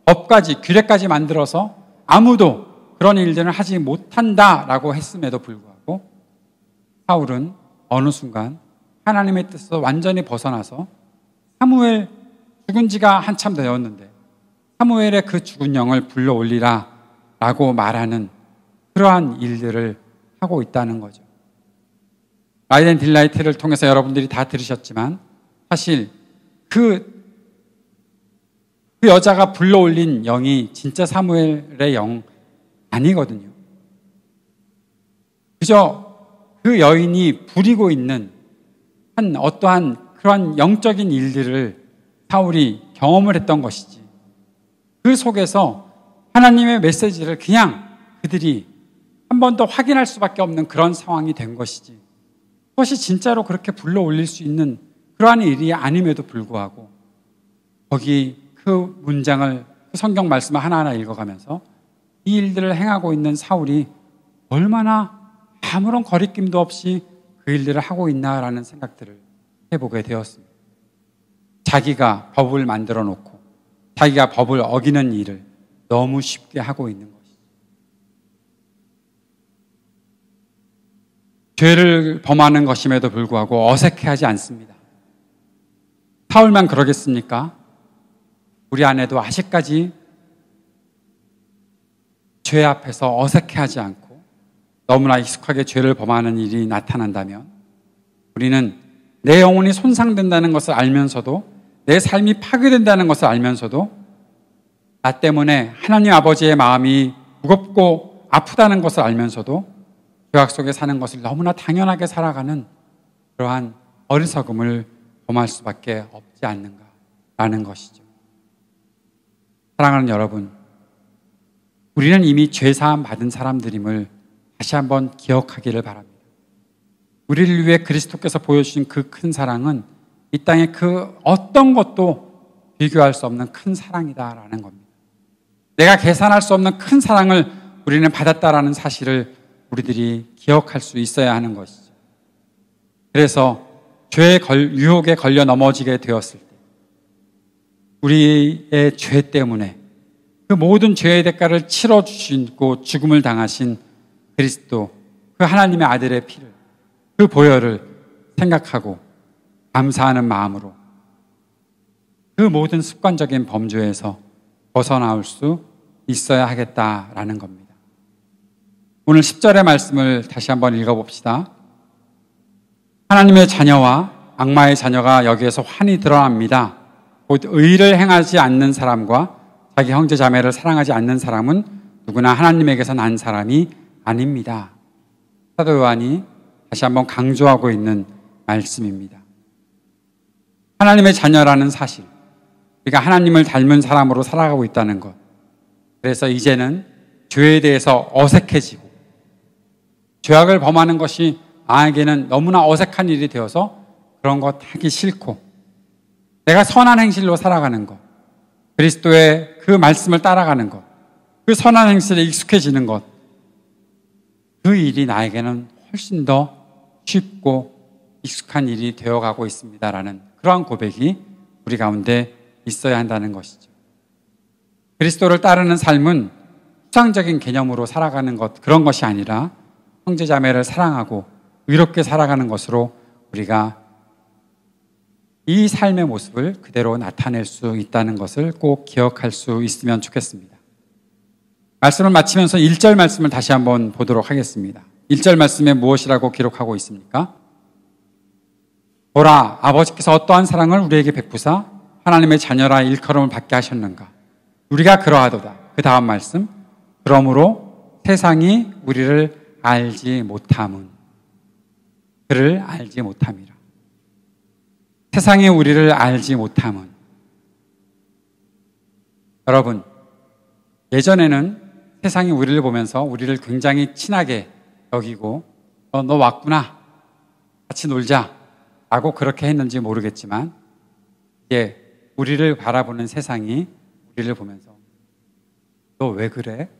법까지, 규례까지 만들어서 아무도 그런 일들을 하지 못한다라고 했음에도 불구하고 사울은 어느 순간 하나님의 뜻에서 완전히 벗어나서 사무엘 죽은 지가 한참 되었는데 사무엘의 그 죽은 영을 불러올리라 라고 말하는 그러한 일들을 하고 있다는 거죠. 라이트 앤 딜라이트를 통해서 여러분들이 다 들으셨지만 사실 그 여자가 불러올린 영이 진짜 사무엘의 영 아니거든요. 그저 그 여인이 부리고 있는 한 어떠한 그러한 영적인 일들을 사울이 경험을 했던 것이지, 그 속에서 하나님의 메시지를 그냥 그들이 한 번 더 확인할 수밖에 없는 그런 상황이 된 것이지, 그것이 진짜로 그렇게 불러올릴 수 있는 그러한 일이 아님에도 불구하고 거기 그 문장을, 그 성경 말씀을 하나하나 읽어가면서 이 일들을 행하고 있는 사울이 얼마나 아무런 거리낌도 없이 그 일들을 하고 있나라는 생각들을 해보게 되었습니다. 자기가 법을 만들어 놓고 자기가 법을 어기는 일을 너무 쉽게 하고 있는 것이죠. 죄를 범하는 것임에도 불구하고 어색해하지 않습니다. 사울만 그러겠습니까? 우리 안에도 아직까지 죄 앞에서 어색해하지 않고 너무나 익숙하게 죄를 범하는 일이 나타난다면 우리는 내 영혼이 손상된다는 것을 알면서도, 내 삶이 파괴된다는 것을 알면서도 나 때문에 하나님 아버지의 마음이 무겁고 아프다는 것을 알면서도 죄악 속에 사는 것을 너무나 당연하게 살아가는 그러한 어리석음을 범할 수밖에 없지 않는가라는 것이죠. 사랑하는 여러분, 우리는 이미 죄사함 받은 사람들임을 다시 한번 기억하기를 바랍니다. 우리를 위해 그리스도께서 보여주신 그 큰 사랑은 이 땅의 그 어떤 것도 비교할 수 없는 큰 사랑이다라는 겁니다. 내가 계산할 수 없는 큰 사랑을 우리는 받았다라는 사실을 우리들이 기억할 수 있어야 하는 것이죠. 그래서 죄의 유혹에 걸려 넘어지게 되었을 때 우리의 죄 때문에 그 모든 죄의 대가를 치러주시고 죽음을 당하신 그리스도, 그 하나님의 아들의 피를, 그 보혈을 생각하고 감사하는 마음으로 그 모든 습관적인 범죄에서 벗어나올 수 있어야 하겠다라는 겁니다. 오늘 10절의 말씀을 다시 한번 읽어봅시다. 하나님의 자녀와 악마의 자녀가 여기에서 환히 드러납니다. 곧 의를 행하지 않는 사람과 자기 형제 자매를 사랑하지 않는 사람은 누구나 하나님에게서 난 사람이 아닙니다. 사도 요한이 다시 한번 강조하고 있는 말씀입니다. 하나님의 자녀라는 사실, 우리가 하나님을 닮은 사람으로 살아가고 있다는 것, 그래서 이제는 죄에 대해서 어색해지고 죄악을 범하는 것이 나에게는 너무나 어색한 일이 되어서 그런 것 하기 싫고 내가 선한 행실로 살아가는 것, 그리스도의 그 말씀을 따라가는 것, 그 선한 행실에 익숙해지는 것, 그 일이 나에게는 훨씬 더 쉽고 익숙한 일이 되어가고 있습니다라는 그러한 고백이 우리 가운데 있어야 한다는 것이죠. 그리스도를 따르는 삶은 추상적인 개념으로 살아가는 것, 그런 것이 아니라 형제자매를 사랑하고 의롭게 살아가는 것으로 우리가 이 삶의 모습을 그대로 나타낼 수 있다는 것을 꼭 기억할 수 있으면 좋겠습니다. 말씀을 마치면서 1절 말씀을 다시 한번 보도록 하겠습니다. 1절 말씀에 무엇이라고 기록하고 있습니까? 보라, 아버지께서 어떠한 사랑을 우리에게 베푸사 하나님의 자녀라 일컬음을 받게 하셨는가. 우리가 그러하도다. 그 다음 말씀, 그러므로 세상이 우리를 알지 못함은, 그를 알지 못함이라. 세상이 우리를 알지 못함은, 여러분, 예전에는 세상이 우리를 보면서 우리를 굉장히 친하게 여기고 너 왔구나, 같이 놀자 라고 그렇게 했는지 모르겠지만 이제 우리를 바라보는 세상이 우리를 보면서 너 왜 그래?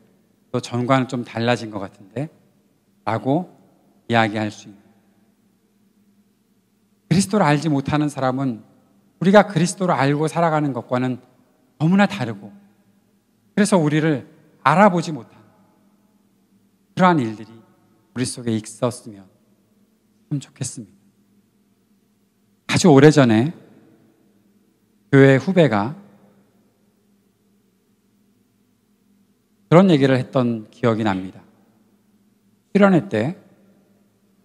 너 전과는 좀 달라진 것 같은데? 라고 이야기할 수 있는, 그리스도를 알지 못하는 사람은 우리가 그리스도를 알고 살아가는 것과는 너무나 다르고, 그래서 우리를 알아보지 못하는 그러한 일들이 우리 속에 있었으면 참 좋겠습니다. 아주 오래전에 교회 후배가 그런 얘기를 했던 기억이 납니다. 수련회 때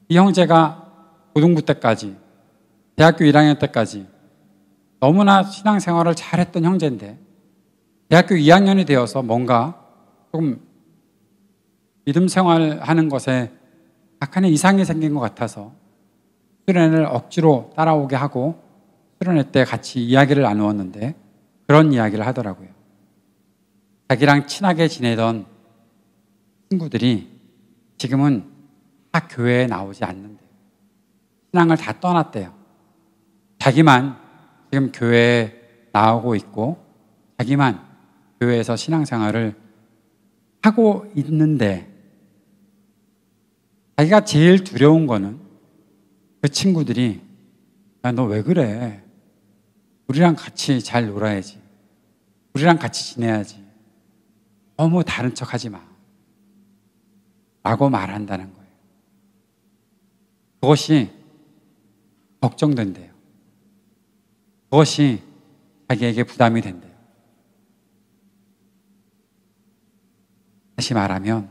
이 형제가 고등부 때까지, 대학교 1학년 때까지 너무나 신앙생활을 잘했던 형제인데 대학교 2학년이 되어서 뭔가 조금 믿음 생활하는 것에 약간의 이상이 생긴 것 같아서 수련회를 억지로 따라오게 하고 수련회 때 같이 이야기를 나누었는데 그런 이야기를 하더라고요. 자기랑 친하게 지내던 친구들이 지금은 다 교회에 나오지 않는데요. 신앙을 다 떠났대요. 자기만 지금 교회에 나오고 있고 자기만 교회에서 신앙생활을 하고 있는데 자기가 제일 두려운 거는 그 친구들이 야, 너 왜 그래? 우리랑 같이 잘 놀아야지. 우리랑 같이 지내야지. 너무 다른 척 하지 마. 라고 말한다는 거예요. 그것이 걱정된대요. 그것이 자기에게 부담이 된대요. 다시 말하면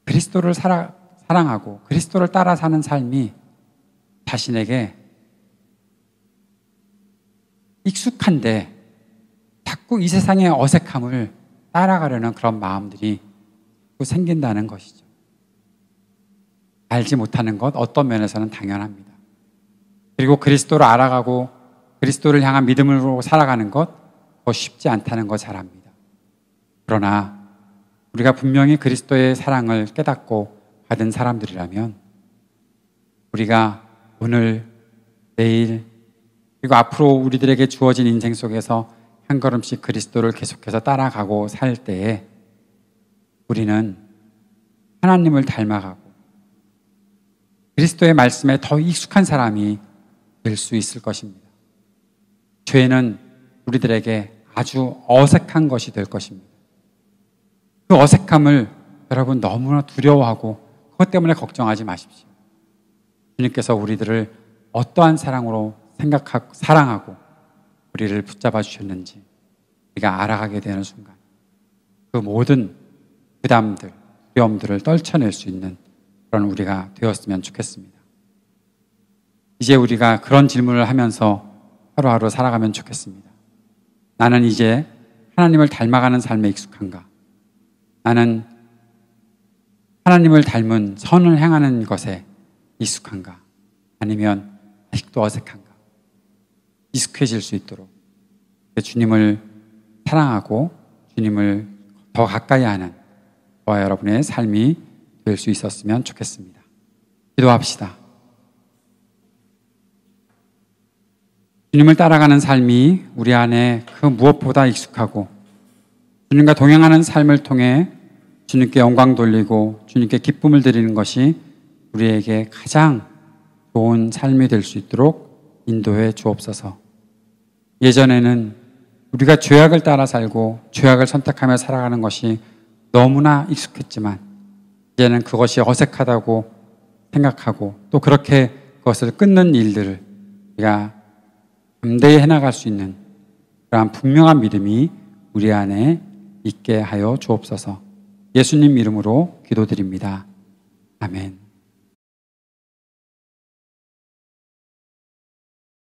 그리스도를 사랑하고 그리스도를 따라 사는 삶이 자신에게 익숙한데 자꾸 이 세상의 어색함을 따라가려는 그런 마음들이 생긴다는 것이죠. 알지 못하는 것 어떤 면에서는 당연합니다. 그리고 그리스도를 알아가고 그리스도를 향한 믿음으로 살아가는 것 더 쉽지 않다는 거 잘 압니다. 그러나 우리가 분명히 그리스도의 사랑을 깨닫고 받은 사람들이라면 우리가 오늘, 내일, 그리고 앞으로 우리들에게 주어진 인생 속에서 한 걸음씩 그리스도를 계속해서 따라가고 살 때에 우리는 하나님을 닮아가고 그리스도의 말씀에 더 익숙한 사람이 될 수 있을 것입니다. 죄는 우리들에게 아주 어색한 것이 될 것입니다. 그 어색함을 여러분 너무나 두려워하고 그것 때문에 걱정하지 마십시오. 주님께서 우리들을 어떠한 사랑으로 생각하고 사랑하고 우리를 붙잡아 주셨는지 우리가 알아가게 되는 순간 그 모든 부담들, 두려움들을 떨쳐낼 수 있는 그런 우리가 되었으면 좋겠습니다. 이제 우리가 그런 질문을 하면서 하루하루 살아가면 좋겠습니다. 나는 이제 하나님을 닮아가는 삶에 익숙한가? 나는 하나님을 닮은 선을 행하는 것에 익숙한가? 아니면 아직도 어색한가? 익숙해질 수 있도록 주님을 사랑하고 주님을 더 가까이 하는 저와 여러분의 삶이 될 수 있었으면 좋겠습니다. 기도합시다. 주님을 따라가는 삶이 우리 안에 그 무엇보다 익숙하고 주님과 동행하는 삶을 통해 주님께 영광 돌리고 주님께 기쁨을 드리는 것이 우리에게 가장 좋은 삶이 될 수 있도록 인도해 주옵소서. 예전에는 우리가 죄악을 따라 살고 죄악을 선택하며 살아가는 것이 너무나 익숙했지만 이제는 그것이 어색하다고 생각하고 또 그렇게 그것을 끊는 일들을 우리가 담대히 해나갈 수 있는 그러한 분명한 믿음이 우리 안에 있게 하여 주옵소서. 예수님 이름으로 기도드립니다. 아멘.